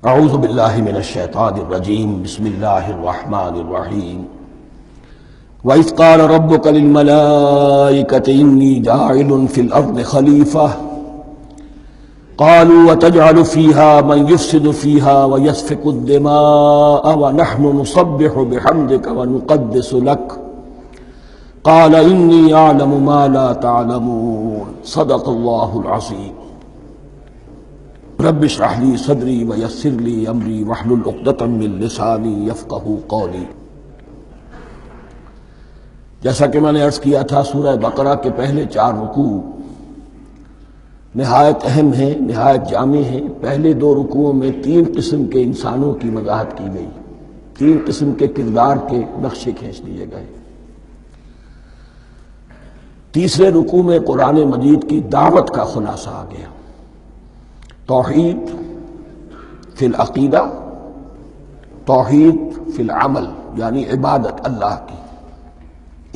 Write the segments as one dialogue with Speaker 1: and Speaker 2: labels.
Speaker 1: اعوذ باللہ من الشیطان الرجیم بسم اللہ الرحمن الرحیم وَإِذْ قَالَ رَبُّكَ لِلْمَلَائِكَةِ إِنِّي جَاعِلٌ فِي الْأَرْضِ خَلِيفَةً قَالُوا وَتَجْعَلُ فِيهَا مَنْ يُفْسِدُ فِيهَا وَيَسْفِكُ الدِّمَاءَ وَنَحْنُ نُسَبِّحُ بِحَمْدِكَ وَنُقَدِّسُ لَكَ قَالَ إِنِّي أَعْلَمُ مَا لَا تَعْلَمُونَ صدق اللہ العظیم۔ رب اشرح لي صدری ویسر لي امری واحلل عقدۃ من لسانی یفقہوا قولی۔ جیسا کہ میں نے عرض کیا تھا، سورہ بقرہ کے پہلے 4 رکوع نہایت اہم ہیں، نہایت جامع ہیں۔ پہلے 2 رکوعوں میں 3 قسم کے انسانوں کی وضاحت کی گئی، 3 قسم کے کردار کے نقشے کھینچ لیے گئے۔ تیسرے رکوع میں قرآن مجید کی دعوت کا خلاصہ آ گیا، توحید فی العقیدہ، توحید فی العمل، یعنی عبادت اللہ کی،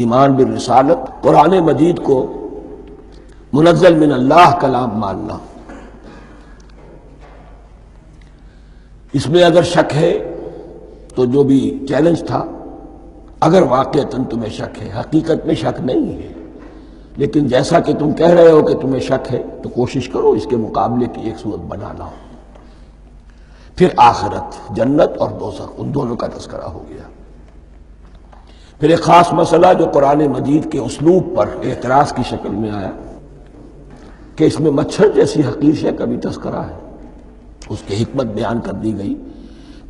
Speaker 1: ایمان بالرسالت، قرآن مجید کو منزل من اللہ کلام ماننا۔ اس میں اگر شک ہے تو جو بھی چیلنج تھا، اگر واقعتاً تمہیں شک ہے، حقیقت میں شک نہیں ہے، لیکن جیسا کہ تم کہہ رہے ہو کہ تمہیں شک ہے تو کوشش کرو اس کے مقابلے کی ایک صورت بنانا ہو۔ پھر آخرت، جنت اور دوزخ، ان دونوں کا تذکرہ ہو گیا۔ پھر ایک خاص مسئلہ جو قرآن مجید کے اسلوب پر اعتراض کی شکل میں آیا کہ اس میں مچھر جیسی حقیر شے کا بھی تذکرہ ہے، اس کی حکمت بیان کر دی گئی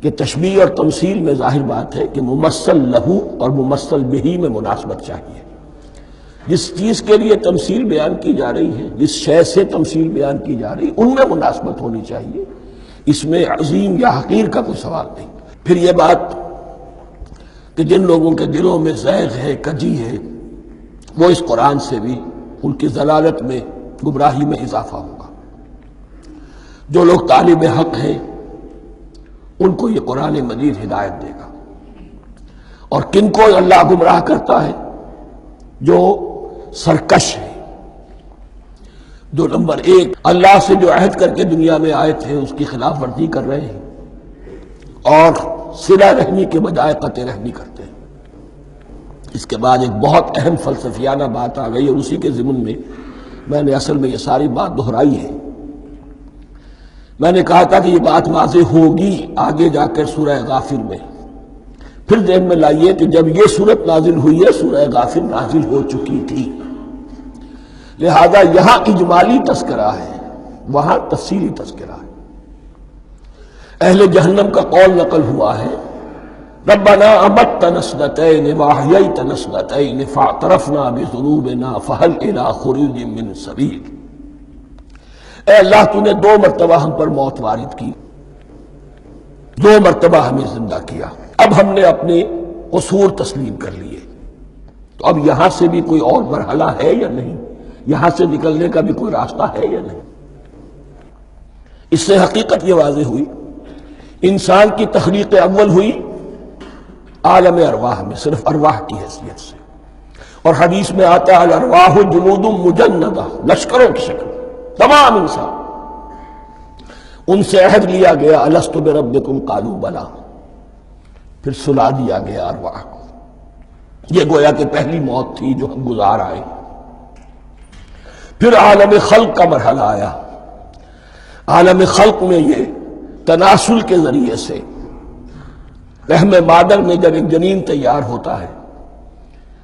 Speaker 1: کہ تشبیہ اور تمثیل میں ظاہر بات ہے کہ ممثل لہو اور ممثل بہی میں مناسبت چاہیے۔ جس چیز کے لیے تمثیل بیان کی جا رہی ہے، جس شے سے تمثیل بیان کی جا رہی ہے، ان میں مناسبت ہونی چاہیے، اس میں عظیم یا حقیر کا کوئی سوال نہیں۔ پھر یہ بات کہ جن لوگوں کے دلوں میں زیغ ہے، کجی ہے، وہ اس قرآن سے بھی ان کی ضلالت میں، گمراہی میں اضافہ ہوگا۔ جو لوگ طالب حق ہیں ان کو یہ قرآن مجید ہدایت دے گا، اور کن کو اللہ گمراہ کرتا ہے؟ جو سرکش ہے، جو نمبر 1 اللہ سے جو عہد کر کے دنیا میں آئے تھے اس کی خلاف ورزی کر رہے ہیں اور صلہ رحمی کے بجائے قطع رحمی کرتے ہیں۔ اس کے بعد ایک بہت اہم فلسفیانہ بات آ گئی، اور اسی کے ضمن میں میں نے اصل میں یہ ساری بات دہرائی ہے۔ میں نے کہا تھا کہ یہ بات واضح ہوگی آگے جا کر سورہ غافر میں۔ پھر ذہن میں لائیے کہ جب یہ صورت نازل ہوئی ہے، سورہ غافر نازل ہو چکی تھی، لہذا یہاں اجمالی تذکرہ ہے، وہاں تفصیلی تذکرہ ہے۔ اہل جہنم کا قول نقل ہوا ہے، ربنا امتنا اثنتین واحییتنا اثنتین فاعترفنا بذنوبنا فہل الی خروج من سبیل۔ اے اللہ، تو نے 2 مرتبہ ہم پر موت وارد کی، 2 مرتبہ ہمیں زندہ کیا، اب ہم نے اپنے قصور تسلیم کر لیے، تو اب یہاں سے بھی کوئی اور مرحلہ ہے یا نہیں؟ یہاں سے نکلنے کا بھی کوئی راستہ ہے یا نہیں؟ اس سے حقیقت یہ واضح ہوئی، انسان کی تخلیق اول ہوئی عالم ارواح میں، صرف ارواح کی حیثیت سے، اور حدیث میں آتا ہے الارواح جنود مجندہ، لشکروں کی شکل، تمام انسان۔ ان سے عہد لیا گیا الست بربکم قالوا بلی، پھر سلا دیا گیا ارواح کو۔ یہ گویا کہ پہلی موت تھی جو ہم گزار آئے۔ پھر عالم خلق کا مرحلہ آیا۔ عالم خلق میں یہ تناسل کے ذریعے سے رحم مادر میں جب ایک جنین تیار ہوتا ہے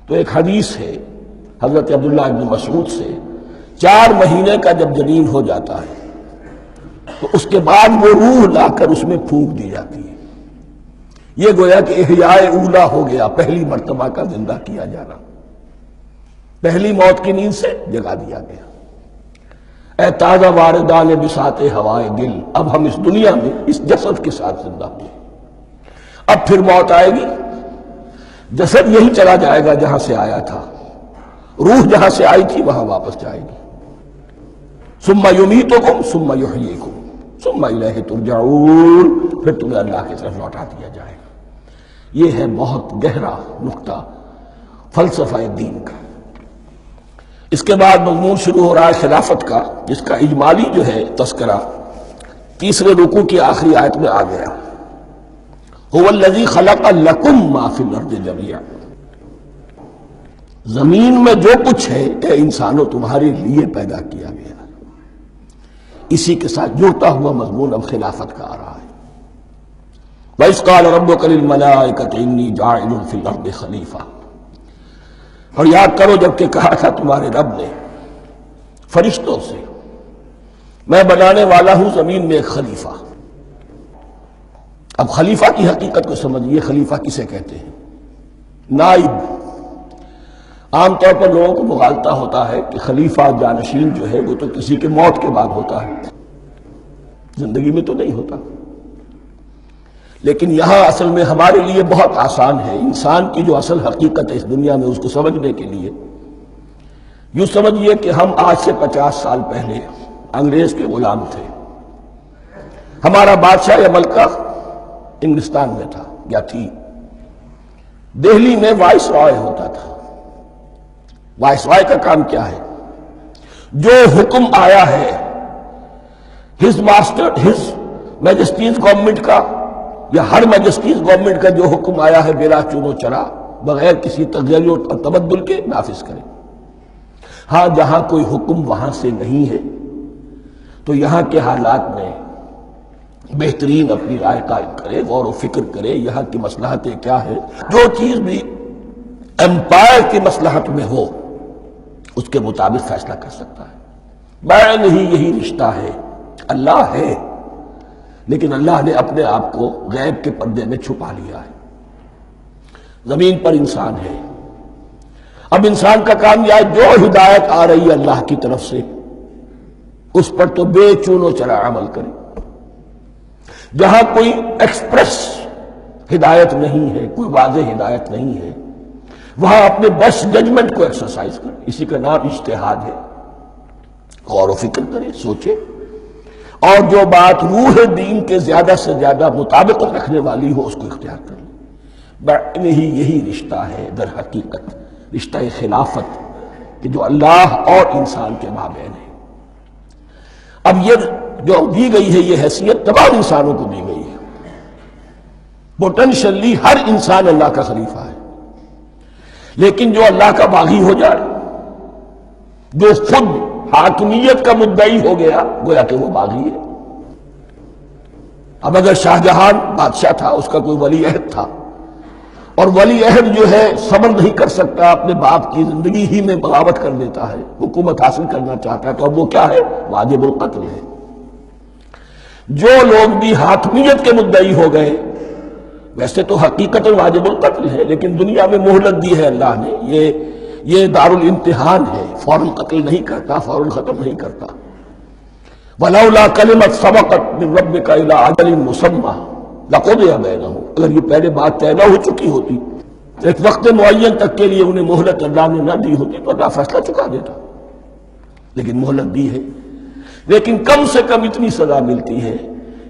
Speaker 1: تو ایک حدیث ہے حضرت عبداللہ ابن مسعود سے، 4 مہینے کا جب جنین ہو جاتا ہے تو اس کے بعد وہ روح لا کر اس میں پھونک دی جاتی ہے۔ یہ گویا کہ احیاء اولا ہو گیا، پہلی مرتبہ کا زندہ کیا جانا، پہلی موت کی نیند سے جگا دیا گیا۔ اے تازہ واردان بساط ہوائے دل، اب ہم اس دنیا میں اس جسد کے ساتھ زندہ ہوئے، اب پھر موت آئے گی، جسد یہی چلا جائے گا جہاں سے آیا تھا، روح جہاں سے آئی تھی وہاں واپس جائے گی۔ ثم یمیتکم ثم یحییکم ثم الیہ ترجعون، پھر تمہیں اللہ کی طرف لوٹا دیا جائے گا۔ یہ ہے بہت گہرا نقطہ فلسفہ دین کا۔ اس کے بعد مضمون شروع ہو رہا ہے خلافت کا، جس کا اجمالی جو ہے تذکرہ تیسرے رکوع کی آخری آیت میں آ گیا، هو الذی خلق لکم ما فی الارض جمیعا، زمین میں جو کچھ ہے اے انسانوں تمہارے لیے پیدا کیا گیا۔ اسی کے ساتھ جڑتا ہوا مضمون اب خلافت کا آ رہا ہے۔ وَإِذْ قَالَ رَبُّكَ لِلْمَلَائِكَةِ إِنِّي جَاعِلٌ فِي الْأَرْضِ خَلِيفَةً، اور یاد کرو جب کہ کہا تھا تمہارے رب نے فرشتوں سے، میں بنانے والا ہوں زمین میں ایک خلیفہ۔ اب خلیفہ کی حقیقت کو سمجھیے، خلیفہ کسے کہتے ہیں؟ نائب۔ عام طور پر لوگوں کو مغالطہ ہوتا ہے کہ خلیفہ جانشین جو ہے وہ تو کسی کے موت کے بعد ہوتا ہے، زندگی میں تو نہیں ہوتا۔ لیکن یہاں اصل میں ہمارے لیے بہت آسان ہے، انسان کی جو اصل حقیقت ہے اس دنیا میں اس کو سمجھنے کے لیے یوں سمجھیے کہ ہم آج سے 50 سال پہلے انگریز کے غلام تھے، ہمارا بادشاہ یا ملکہ انگلستان میں تھا یا تھی، دہلی میں وائس رائے ہوتا تھا۔ وائس رائے کا کام کیا ہے؟ جو حکم آیا ہے ہز میجسٹیز گورنمنٹ کا یا ہر میجسٹیز گورنمنٹ کا جو حکم آیا ہے بلا چون و چرا، بغیر کسی تغیر اور تبدل کے نافذ کرے۔ ہاں جہاں کوئی حکم وہاں سے نہیں ہے تو یہاں کے حالات میں بہترین اپنی رائے قائم کرے، غور و فکر کرے، یہاں کی مصلحتیں کیا ہے، جو چیز بھی امپائر کی مصلحت میں ہو اس کے مطابق فیصلہ کر سکتا ہے۔ بین ہی یہی رشتہ ہے، اللہ ہے لیکن اللہ نے اپنے آپ کو غیب کے پردے میں چھپا لیا ہے۔ زمین پر انسان ہے، اب انسان کا کام یہ ہے جو ہدایت آ رہی ہے اللہ کی طرف سے اس پر تو بے چون و چرا عمل کرے۔ جہاں کوئی ایکسپریس ہدایت نہیں ہے، کوئی واضح ہدایت نہیں ہے، وہاں اپنے بیسٹ ججمنٹ کو ایکسرسائز کرے، اسی کا نام اجتہاد ہے۔ غور و فکر کرے، سوچے، اور جو بات روح دین کے زیادہ سے زیادہ مطابقت رکھنے والی ہو اس کو اختیار کرے۔ بین ہی یہی رشتہ ہے در حقیقت، رشتہ خلافت کہ جو اللہ اور انسان کے مابین ہے۔ اب یہ جو دی گئی ہے یہ حیثیت تمام انسانوں کو دی گئی ہے، پوٹینشلی ہر انسان اللہ کا خلیفہ ہے، لیکن جو اللہ کا باغی ہو جائے، جو خود حاکمیت کا مدعی ہو گیا، گویا کہ وہ باغی ہے۔ اب اگر شاہ جہاں بادشاہ تھا، اس کا کوئی ولی عہد تھا، اور ولی عہد جو ہے صبر نہیں کر سکتا، اپنے باپ کی زندگی ہی میں بغاوت کر دیتا ہے، حکومت حاصل کرنا چاہتا ہے، تو اب وہ کیا ہے؟ واجب القتل ہے۔ جو لوگ بھی حاکمیت کے مدعی ہو گئے، ویسے تو حقیقت واجب القتل ہے، لیکن دنیا میں مہلت دی ہے اللہ نے، یہ دار الامتحان ہے، فوراً قتل نہیں کرتا، فوراً ختم نہیں کرتا۔ وَلَوْلَا كَلِمَةٌ سَبَقَتْ مِن رَبِّكَ إِلَىٰ أَجَلٍ مُّسَمًّى لَقُضِيَ بَيْنَهُمْ، اگر یہ پہلے بات طے نہ ہو چکی ہوتی، ایک وقت معین تک کے لیے انہیں مہلت اللہ نے نہ دی ہوتی تو اللہ فیصلہ چکا دیتا، لیکن مہلت دی ہے۔ لیکن کم سے کم اتنی سزا ملتی ہے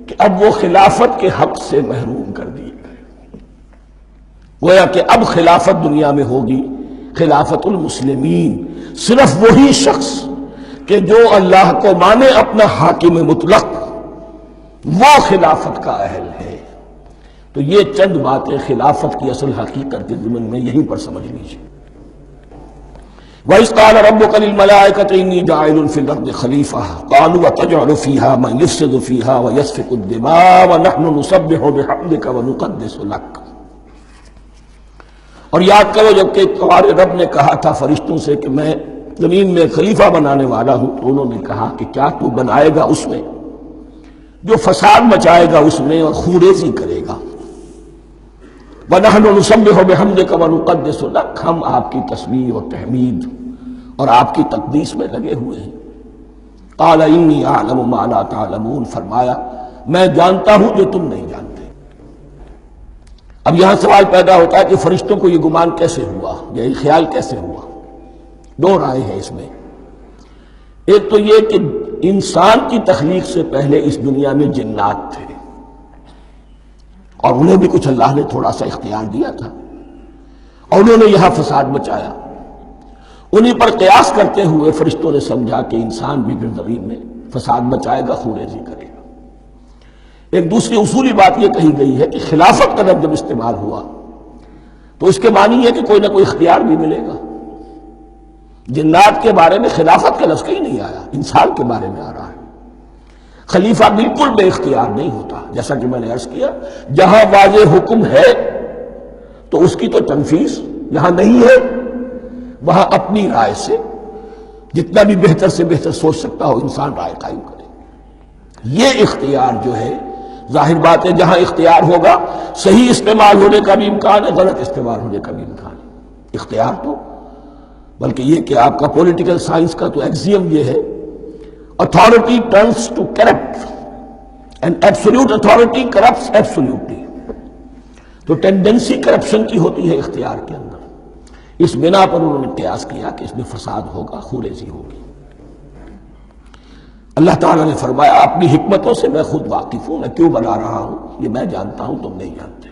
Speaker 1: کہ اب وہ خلافت کے حق سے محروم کر دیے گئے۔ گویا کہ اب خلافت دنیا میں ہوگی خلافت المسلمین، صرف وہی شخص کہ جو اللہ کو مانے اپنا حاکم مطلق، وہ خلافت کا اہل ہے۔ تو یہ چند باتیں خلافت کی اصل حقیقت کے ضمن میں یہیں پر سمجھ لیجیے۔ وَإِذْ قَالَ رَبُّكَ لِلْمَلَائِكَةِ إِنِّي جَاعِلٌ فِي الْأَرْضِ خَلِيفَةً قَالُوا أَتَجْعَلُ فِيهَا مَن يُفْسِدُ فِيهَا وَيَسْفِكُ الدِّمَاءَ وَنَحْنُ نُسَبِّحُ بِحَمْدِكَ وَنُقَدِّسُ لَكَ۔ اور یاد کرو جب کہ تمہارے رب نے کہا تھا فرشتوں سے کہ میں زمین میں خلیفہ بنانے والا ہوں، تو انہوں نے کہا کہ کیا تو بنائے گا اس میں جو فساد مچائے گا اس میں اور خوریزی کرے گا۔ وَنَحْنُ نُسَبِّحُ بِحَمْدِكَ وَنُقَدِّسُ لَكَ، ہم آپ کی تسبیح اور تحمید اور آپ کی تقدیس میں لگے ہوئے ہیں۔ قَالَ إِنِّي أَعْلَمُ مَا لَا تَعْلَمُونَ، فرمایا میں جانتا ہوں جو تم نہیں جانتے۔ اب یہاں سوال پیدا ہوتا ہے کہ فرشتوں کو یہ گمان کیسے ہوا، یہ خیال کیسے ہوا؟ دو رائے ہیں اس میں۔ ایک تو یہ کہ انسان کی تخلیق سے پہلے اس دنیا میں جنات تھے، اور انہیں بھی کچھ اللہ نے تھوڑا سا اختیار دیا تھا، اور انہوں نے یہاں فساد مچایا۔ انہی پر قیاس کرتے ہوئے فرشتوں نے سمجھا کہ انسان بھی پھر زمین میں فساد مچائے گا، خوریزی کرے گا۔ ایک دوسری اصولی بات یہ کہی گئی ہے کہ خلافت کا لفظ جب استعمال ہوا تو اس کے معنی ہے کہ کوئی نہ کوئی اختیار بھی ملے گا. جنات کے بارے میں خلافت کا لفظ کہیں نہیں آیا، انسان کے بارے میں آ رہا ہے. خلیفہ بالکل بے اختیار نہیں ہوتا، جیسا کہ میں نے عرض کیا جہاں واضح حکم ہے تو اس کی تو تنفیذ، جہاں نہیں ہے وہاں اپنی رائے سے جتنا بھی بہتر سے بہتر سوچ سکتا ہو انسان رائے قائم کرے. یہ اختیار جو ہے ظاہر بات ہے جہاں اختیار ہوگا صحیح استعمال ہونے کا بھی امکان ہے، غلط استعمال ہونے کا بھی امکان ہے. اختیار تو بلکہ یہ کہ آپ کا پولیٹیکل سائنس کا تو ایکسیم یہ ہے authority turns to corrupt and absolute authority corrupts absolutely. تو ٹینڈنسی کرپشن کی ہوتی ہے اختیار کے اندر. اس بنا پر انہوں نے قیاس کیا کہ اس میں فساد ہوگا، خوریزی ہوگی. اللہ تعالیٰ نے فرمایا اپنی حکمتوں سے میں خود واقف ہوں، میں کیوں بنا رہا ہوں یہ میں جانتا ہوں، تم نہیں جانتے.